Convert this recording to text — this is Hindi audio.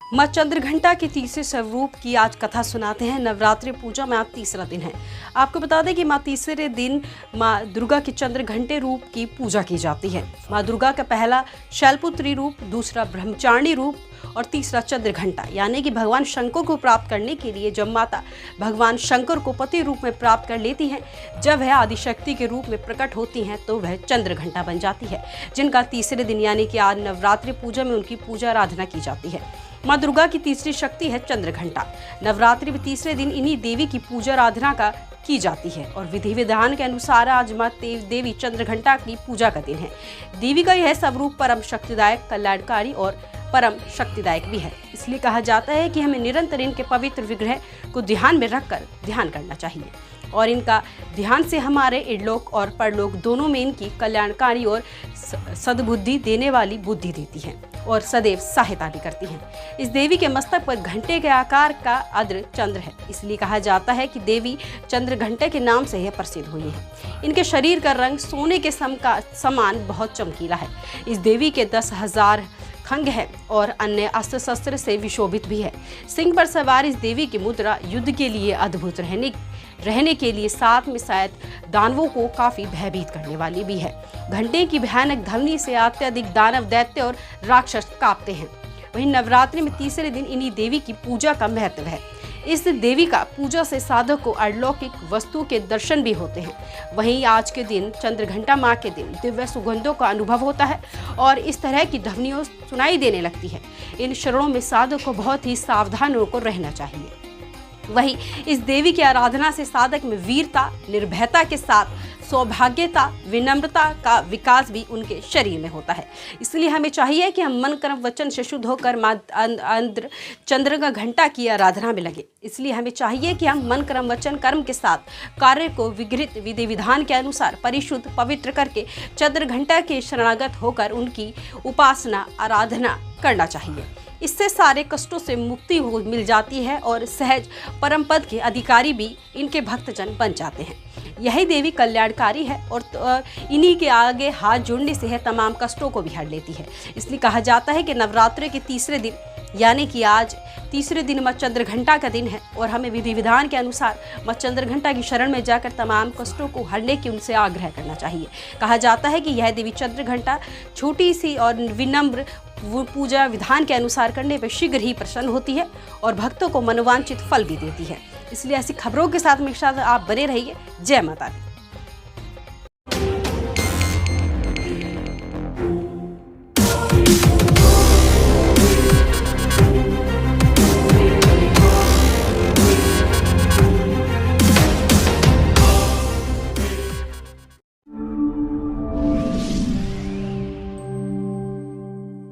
माँ चंद्रघंटा के तीसरे स्वरूप की आज कथा सुनाते हैं। नवरात्रि पूजा में आज तीसरा दिन है। आपको बता दें कि माँ तीसरे दिन माँ दुर्गा के चंद्रघंटे रूप की पूजा की जाती है। माँ दुर्गा का पहला शैलपुत्री रूप, दूसरा ब्रह्मचारिणी रूप और तीसरा चंद्रघंटा, यानी कि भगवान शंकर को प्राप्त करने के लिए जब माता भगवान शंकर को पति रूप में प्राप्त कर लेती हैं, जब वह आदिशक्ति के रूप में प्रकट होती हैं तो वह चंद्रघंटा बन जाती है, जिनका तीसरे दिन यानी कि आज नवरात्रि पूजा में उनकी पूजा आराधना की जाती है। माँ दुर्गा की तीसरी शक्ति है चंद्रघंटा। नवरात्रि में तीसरे दिन इन्हीं देवी की पूजा आराधना की जाती है और विधि विधान के अनुसार आज माँ देवी चंद्रघंटा की पूजा का दिन है। देवी का यह स्वरूप परम शक्तिदायक, कल्याणकारी और परम शक्तिदायक भी है। इसलिए कहा जाता है कि हमें निरंतर इनके पवित्र विग्रह को ध्यान में रखकर ध्यान करना चाहिए और इनका ध्यान से हमारे इडलोक और परलोक दोनों में इनकी कल्याणकारी और सद्बुद्धि देने वाली बुद्धि देती है और सदैव सहायता भी करती हैं। इस देवी के मस्तक पर घंटे के आकार का अद्र चंद्र है, इसलिए कहा जाता है कि देवी चंद्र घंटे के नाम से यह प्रसिद्ध हुई है। इनके शरीर का रंग सोने के समान बहुत चमकीला है। इस देवी के 10,000 खंग है और अन्य अस्त्र शस्त्र से विशोभित भी है। सिंह पर सवार इस देवी की मुद्रा युद्ध के लिए अद्भुत रहने के लिए साथ में शायद दानवों को काफी भयभीत करने वाली भी है। घंटे की भयानक ध्वनि से अत्यधिक दानव, दैत्य और राक्षस कांपते हैं। वहीं नवरात्रि में तीसरे दिन इन्हीं देवी की पूजा का महत्व है। इस देवी का पूजा से साधक को अलौकिक वस्तु के दर्शन भी होते हैं। वहीं आज के दिन चंद्रघंटा माँ के दिन दिव्य सुगंधों का अनुभव होता है और इस तरह की ध्वनियों सुनाई देने लगती है। इन क्षणों में साधक को बहुत ही सावधान होकर रहना चाहिए। वहीं इस देवी की आराधना से साधक में वीरता, निर्भयता के साथ सौभाग्यता, विनम्रता का विकास भी उनके शरीर में होता है। इसलिए हमें चाहिए कि हम मन, कर्म, वचन से शुद्ध होकर माँ चंद्रघंटा की आराधना में लगे। इसलिए हमें चाहिए कि हम मन, कर्म, वचन, कर्म के साथ कार्य को विघृत विधि विधान के अनुसार परिशुद्ध पवित्र करके चंद्रघंटा के शरणागत होकर उनकी उपासना आराधना करना चाहिए। इससे सारे कष्टों से मुक्ति मिल जाती है और सहज परम पद के अधिकारी भी इनके भक्तजन बन जाते हैं। यही देवी कल्याणकारी है और इन्हीं के आगे हाथ जोड़ने से है तमाम कष्टों को भी हर लेती है। इसलिए कहा जाता है कि नवरात्रि के तीसरे दिन यानी कि आज तीसरे दिन माँ चंद्रघंटा का दिन है और हमें विधि विधान के अनुसार माँ चंद्रघंटा की शरण में जाकर तमाम कष्टों को हरने की उनसे आग्रह करना चाहिए। कहा जाता है कि यह देवी चंद्रघंटा छोटी सी और विनम्र पूजा विधान के अनुसार करने पर शीघ्र ही प्रसन्न होती है और भक्तों को मनोवांछित फल भी देती है। इसलिए ऐसी खबरों के साथ मेरे साथ आप बने रहिए। जय माता दी।